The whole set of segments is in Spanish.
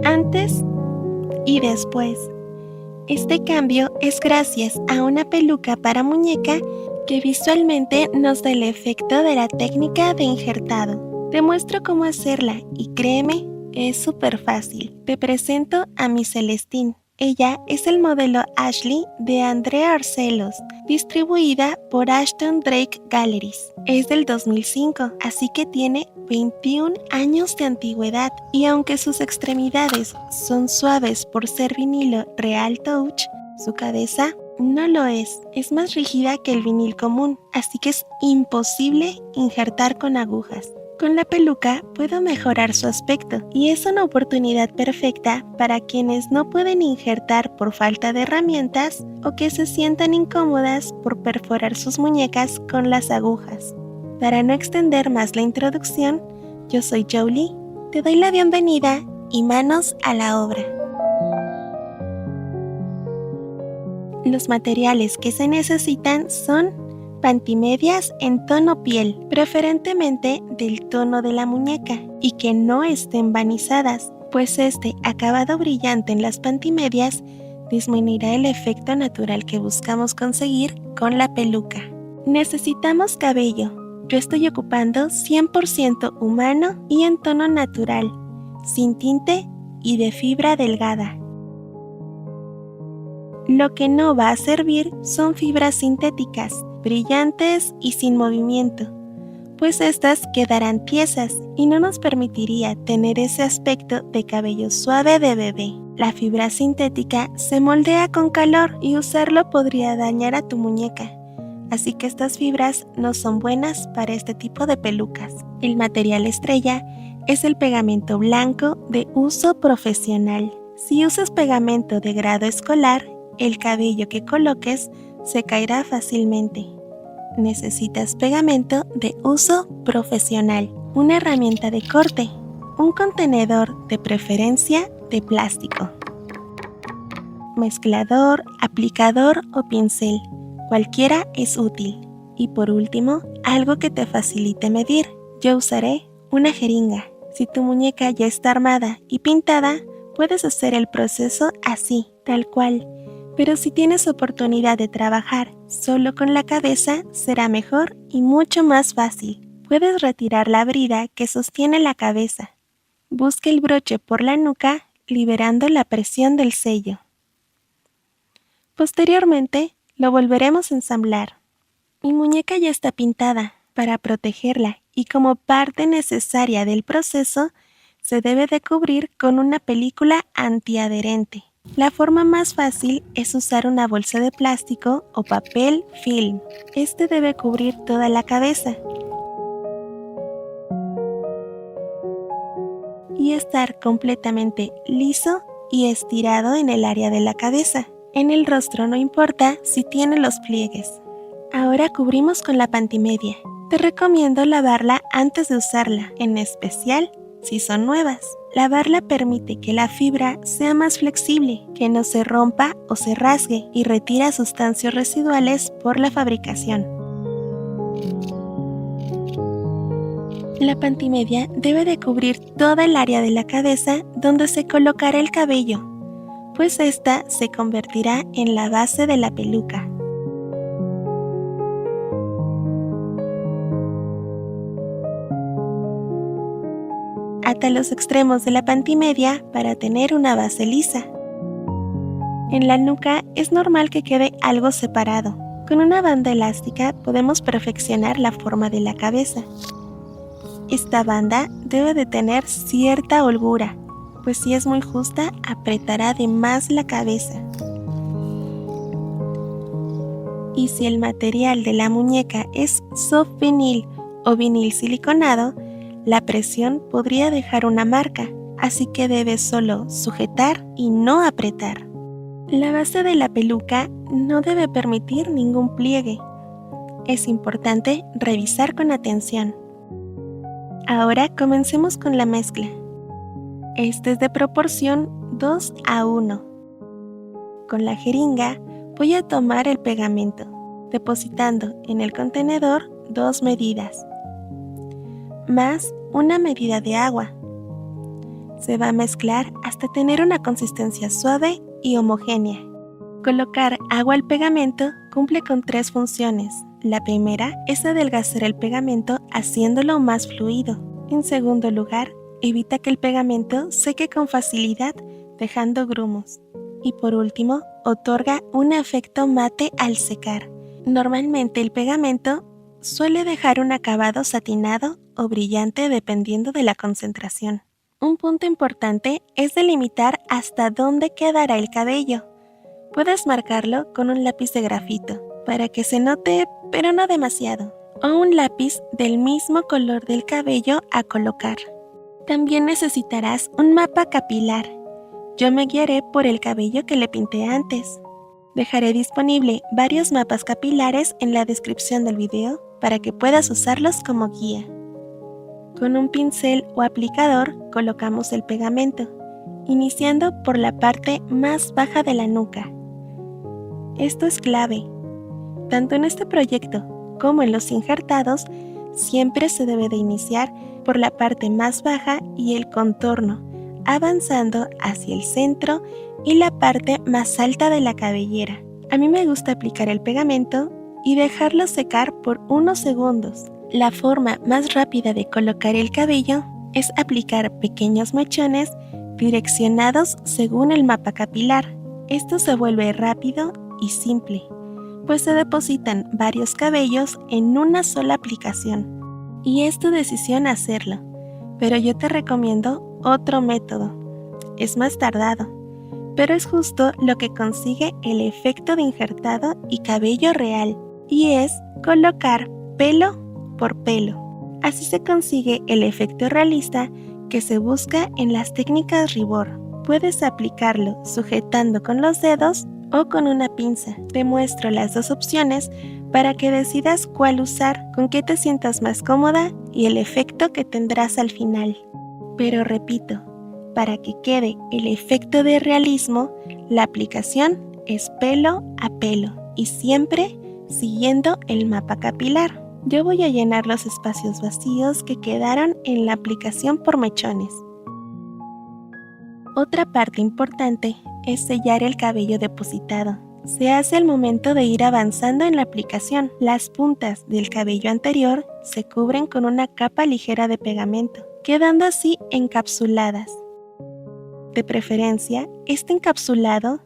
Antes y después. Este cambio es gracias a una peluca para muñeca que visualmente nos da el efecto de la técnica de injertado. Te muestro cómo hacerla y créeme, es súper fácil. Te presento a mi Celestine. Ella es el modelo Ashley de Andrea Arcelos, distribuida por Ashton Drake Galleries. Es del 2005, así que tiene 21 años de antigüedad y aunque sus extremidades son suaves por ser vinilo Real Touch, su cabeza no lo es más rígida que el vinil común, así que es imposible injertar con agujas. Con la peluca puedo mejorar su aspecto y es una oportunidad perfecta para quienes no pueden injertar por falta de herramientas o que se sientan incómodas por perforar sus muñecas con las agujas. Para no extender más la introducción, yo soy Jolie, te doy la bienvenida y manos a la obra. Los materiales que se necesitan son pantimedias en tono piel, preferentemente del tono de la muñeca, y que no estén banizadas, pues este acabado brillante en las pantimedias disminuirá el efecto natural que buscamos conseguir con la peluca. Necesitamos cabello. Yo estoy ocupando 100% humano y en tono natural, sin tinte y de fibra delgada. Lo que no va a servir son fibras sintéticas, brillantes y sin movimiento, pues estas quedarán tiesas y no nos permitiría tener ese aspecto de cabello suave de bebé. La fibra sintética se moldea con calor y usarlo podría dañar a tu muñeca, así que estas fibras no son buenas para este tipo de pelucas. El material estrella es el pegamento blanco de uso profesional. Si usas pegamento de grado escolar, el cabello que coloques se caerá fácilmente. Necesitas pegamento de uso profesional, una herramienta de corte, un contenedor de preferencia de plástico, mezclador, aplicador o pincel, cualquiera es útil. Y por último, algo que te facilite medir. Yo usaré una jeringa. Si tu muñeca ya está armada y pintada, puedes hacer el proceso así, tal cual. Pero si tienes oportunidad de trabajar solo con la cabeza, será mejor y mucho más fácil. Puedes retirar la brida que sostiene la cabeza. Busca el broche por la nuca, liberando la presión del sello. Posteriormente, lo volveremos a ensamblar. Mi muñeca ya está pintada. Para protegerla y como parte necesaria del proceso, se debe de cubrir con una película antiadherente. La forma más fácil es usar una bolsa de plástico o papel film. Este debe cubrir toda la cabeza y estar completamente liso y estirado en el área de la cabeza. En el rostro no importa si tiene los pliegues. Ahora cubrimos con la pantimedia. Te recomiendo lavarla antes de usarla, en especial si son nuevas. Lavarla permite que la fibra sea más flexible, que no se rompa o se rasgue y retira sustancias residuales por la fabricación. La pantimedia debe de cubrir toda el área de la cabeza donde se colocará el cabello, pues esta se convertirá en la base de la peluca. Ata los extremos de la pantimedia para tener una base lisa. En la nuca es normal que quede algo separado. Con una banda elástica podemos perfeccionar la forma de la cabeza. Esta banda debe de tener cierta holgura, pues si es muy justa apretará de más la cabeza. Y si el material de la muñeca es soft vinil o vinil siliconado, la presión podría dejar una marca, así que debes solo sujetar y no apretar. La base de la peluca no debe permitir ningún pliegue. Es importante revisar con atención. Ahora comencemos con la mezcla. Este es de proporción 2:1. Con la jeringa voy a tomar el pegamento, depositando en el contenedor 2 medidas, más una medida de agua. Se va a mezclar hasta tener una consistencia suave y homogénea. Colocar agua al pegamento cumple con 3 funciones. La primera es adelgazar el pegamento haciéndolo más fluido. En segundo lugar, evita que el pegamento seque con facilidad dejando grumos. Y por último, otorga un efecto mate al secar. Normalmente el pegamento suele dejar un acabado satinado o brillante dependiendo de la concentración. Un punto importante es delimitar hasta dónde quedará el cabello. Puedes marcarlo con un lápiz de grafito para que se note, pero no demasiado, o un lápiz del mismo color del cabello a colocar. También necesitarás un mapa capilar. Yo me guiaré por el cabello que le pinté antes. Dejaré disponible varios mapas capilares en la descripción del video para que puedas usarlos como guía. Con un pincel o aplicador colocamos el pegamento, iniciando por la parte más baja de la nuca. Esto es clave. Tanto en este proyecto como en los injertados, siempre se debe de iniciar por la parte más baja y el contorno, avanzando hacia el centro y la parte más alta de la cabellera. A mí me gusta aplicar el pegamento y dejarlo secar por unos segundos. La forma más rápida de colocar el cabello es aplicar pequeños mechones direccionados según el mapa capilar. Esto se vuelve rápido y simple, pues se depositan varios cabellos en una sola aplicación. Y es tu decisión hacerlo, pero yo te recomiendo otro método. Es más tardado, pero es justo lo que consigue el efecto de injertado y cabello real, y es colocar pelo por pelo. Así se consigue el efecto realista que se busca en las técnicas Rebord. Puedes aplicarlo sujetando con los dedos o con una pinza. Te muestro las dos opciones para que decidas cuál usar, con qué te sientas más cómoda y el efecto que tendrás al final. Pero repito, para que quede el efecto de realismo, la aplicación es pelo a pelo y siempre siguiendo el mapa capilar. Yo voy a llenar los espacios vacíos que quedaron en la aplicación por mechones. Otra parte importante es sellar el cabello depositado. Se hace al momento de ir avanzando en la aplicación. Las puntas del cabello anterior se cubren con una capa ligera de pegamento, quedando así encapsuladas. De preferencia, este encapsulado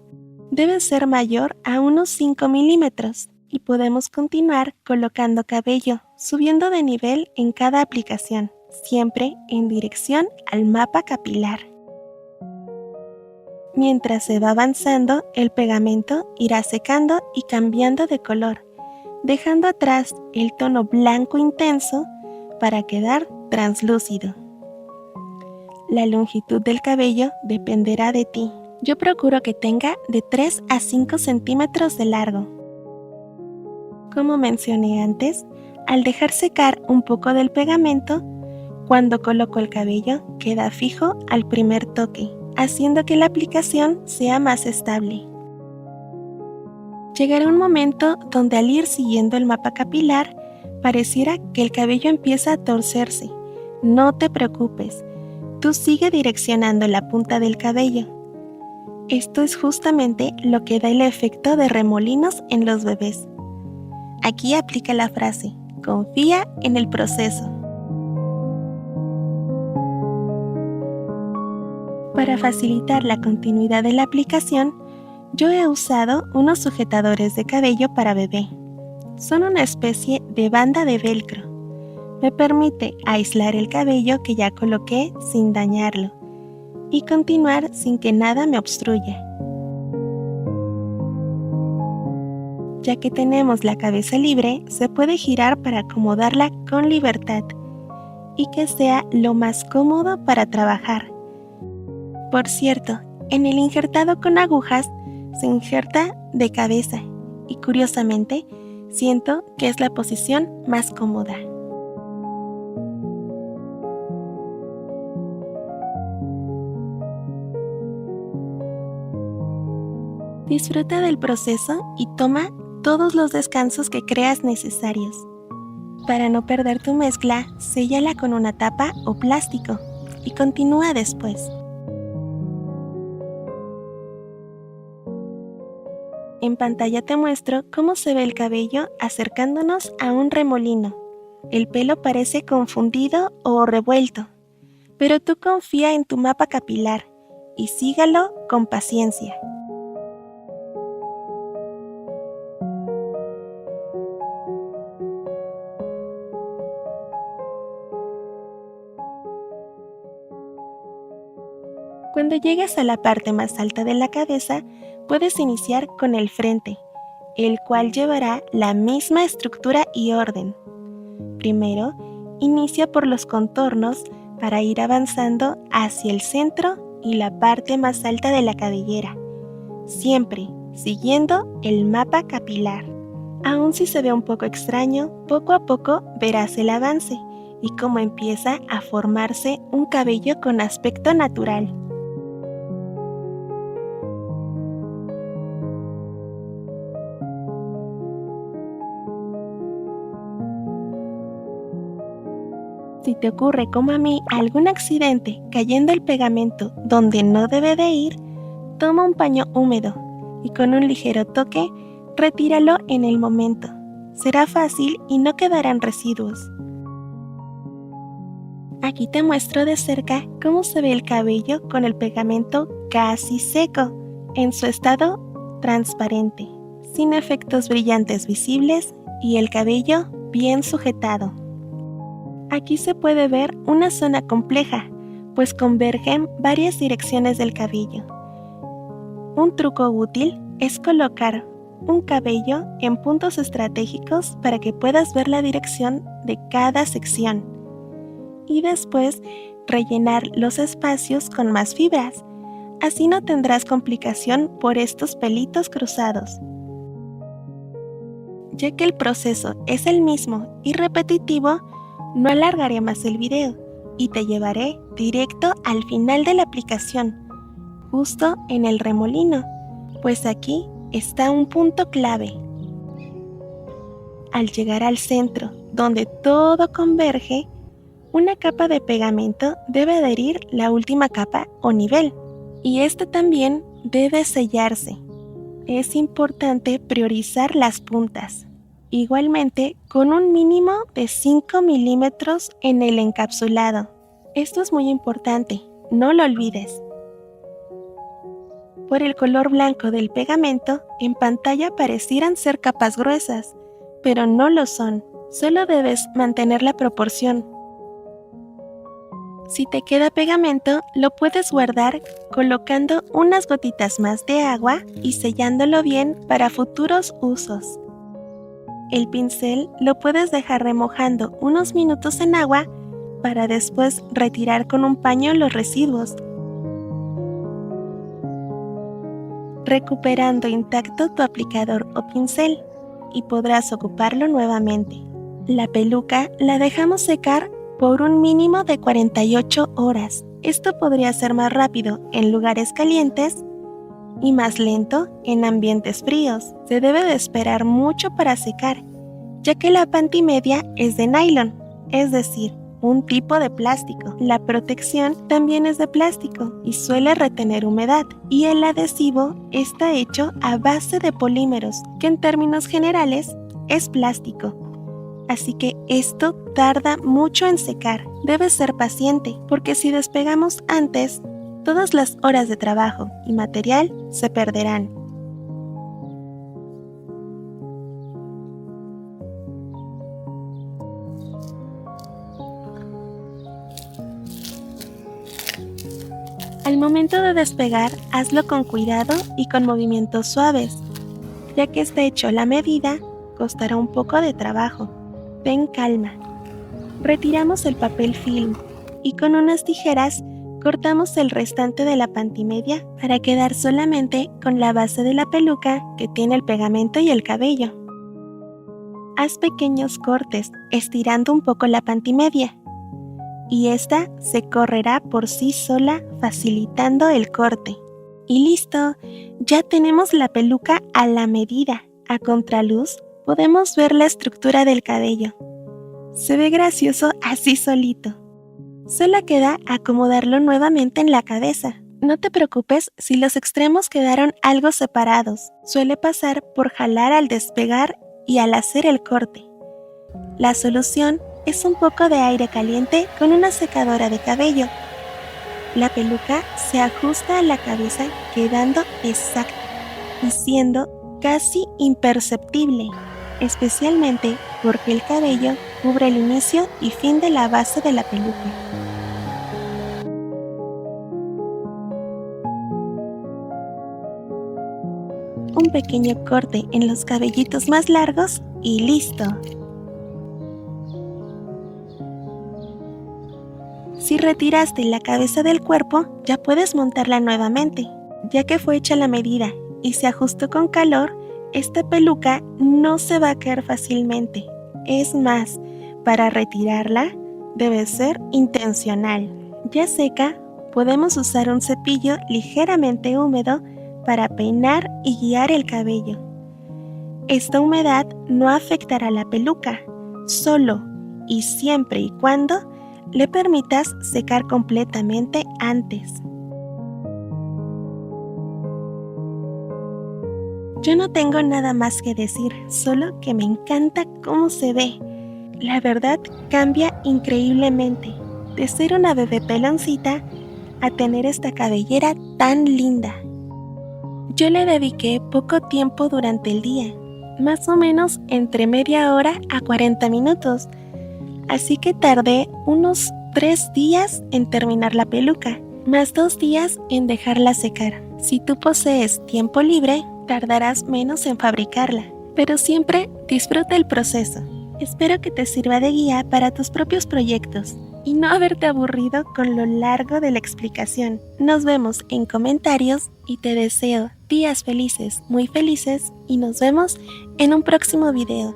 debe ser mayor a unos 5 milímetros y podemos continuar colocando cabello, subiendo de nivel en cada aplicación, siempre en dirección al mapa capilar. Mientras se va avanzando, el pegamento irá secando y cambiando de color, dejando atrás el tono blanco intenso para quedar translúcido. La longitud del cabello dependerá de ti. Yo procuro que tenga de 3 a 5 centímetros de largo. Como mencioné antes, al dejar secar un poco del pegamento, cuando coloco el cabello queda fijo al primer toque, haciendo que la aplicación sea más estable. Llegará un momento donde al ir siguiendo el mapa capilar, pareciera que el cabello empieza a torcerse. No te preocupes, tú sigue direccionando la punta del cabello. Esto es justamente lo que da el efecto de remolinos en los bebés. Aquí aplica la frase, confía en el proceso. Para facilitar la continuidad de la aplicación, yo he usado unos sujetadores de cabello para bebé. Son una especie de banda de velcro. Me permite aislar el cabello que ya coloqué sin dañarlo y continuar sin que nada me obstruya. Ya que tenemos la cabeza libre, se puede girar para acomodarla con libertad y que sea lo más cómodo para trabajar. Por cierto, en el injertado con agujas se injerta de cabeza y curiosamente siento que es la posición más cómoda. Disfruta del proceso y toma todos los descansos que creas necesarios. Para no perder tu mezcla, séllala con una tapa o plástico y continúa después. En pantalla te muestro cómo se ve el cabello acercándonos a un remolino. El pelo parece confundido o revuelto, pero tú confía en tu mapa capilar y sígalo con paciencia. Cuando llegues a la parte más alta de la cabeza, puedes iniciar con el frente, el cual llevará la misma estructura y orden. Primero, inicia por los contornos para ir avanzando hacia el centro y la parte más alta de la cabellera, siempre siguiendo el mapa capilar. Aun si se ve un poco extraño, poco a poco verás el avance y cómo empieza a formarse un cabello con aspecto natural. Si te ocurre como a mí algún accidente cayendo el pegamento donde no debe de ir, toma un paño húmedo y con un ligero toque, retíralo en el momento. Será fácil y no quedarán residuos. Aquí te muestro de cerca cómo se ve el cabello con el pegamento casi seco, en su estado transparente, sin efectos brillantes visibles y el cabello bien sujetado. Aquí se puede ver una zona compleja, pues convergen varias direcciones del cabello. Un truco útil es colocar un cabello en puntos estratégicos para que puedas ver la dirección de cada sección y después rellenar los espacios con más fibras. Así no tendrás complicación por estos pelitos cruzados. Ya que el proceso es el mismo y repetitivo, no alargaré más el video y te llevaré directo al final de la aplicación, justo en el remolino, pues aquí está un punto clave. Al llegar al centro, donde todo converge, una capa de pegamento debe adherir la última capa o nivel, y este también debe sellarse. Es importante priorizar las puntas. Igualmente con un mínimo de 5 milímetros en el encapsulado. Esto es muy importante, no lo olvides. Por el color blanco del pegamento, en pantalla parecieran ser capas gruesas, pero no lo son, solo debes mantener la proporción. Si te queda pegamento, lo puedes guardar colocando unas gotitas más de agua y sellándolo bien para futuros usos. El pincel lo puedes dejar remojando unos minutos en agua para después retirar con un paño los residuos, recuperando intacto tu aplicador o pincel y podrás ocuparlo nuevamente. La peluca la dejamos secar por un mínimo de 48 horas. Esto podría ser más rápido en lugares calientes y más lento en ambientes fríos. Se debe de esperar mucho para secar, ya que la pantimedia es de nylon, es decir, un tipo de plástico. La protección también es de plástico y suele retener humedad, y el adhesivo está hecho a base de polímeros, que en términos generales es plástico. Así que esto tarda mucho en secar. Debes ser paciente, porque si despegamos antes, todas las horas de trabajo y material se perderán. Al momento de despegar, hazlo con cuidado y con movimientos suaves. Ya que está hecho a la medida, costará un poco de trabajo. Ten calma. Retiramos el papel film y con unas tijeras cortamos el restante de la pantimedia para quedar solamente con la base de la peluca que tiene el pegamento y el cabello. Haz pequeños cortes estirando un poco la pantimedia y esta se correrá por sí sola facilitando el corte. Y listo, ya tenemos la peluca a la medida. A contraluz podemos ver la estructura del cabello. Se ve gracioso así solito. Solo queda acomodarlo nuevamente en la cabeza, No te preocupes si los extremos quedaron algo separados. Suele pasar por jalar al despegar y al hacer el corte. La solución es un poco de aire caliente con una secadora de cabello. La peluca se ajusta a la cabeza quedando exacta y siendo casi imperceptible, especialmente porque el cabello cubre el inicio y fin de la base de la peluca. Un pequeño corte en los cabellitos más largos y listo. Si retiraste la cabeza del cuerpo, ya puedes montarla nuevamente, ya que fue hecha la medida y se ajustó con calor. Esta peluca no se va a caer fácilmente. Es más, para retirarla debe ser intencional. Ya seca, podemos usar un cepillo ligeramente húmedo para peinar y guiar el cabello. Esta humedad no afectará la peluca, solo y siempre y cuando le permitas secar completamente antes. Yo no tengo nada más que decir, solo que me encanta cómo se ve. La verdad cambia increíblemente, de ser una bebé peloncita a tener esta cabellera tan linda. Yo le dediqué poco tiempo durante el día, más o menos entre media hora a 40 minutos, así que tardé unos 3 días en terminar la peluca, más 2 días en dejarla secar. Si tú posees tiempo libre, tardarás menos en fabricarla, pero siempre disfruta el proceso. Espero que te sirva de guía para tus propios proyectos y no haberte aburrido con lo largo de la explicación. Nos vemos en comentarios y te deseo días felices, muy felices, y nos vemos en un próximo video.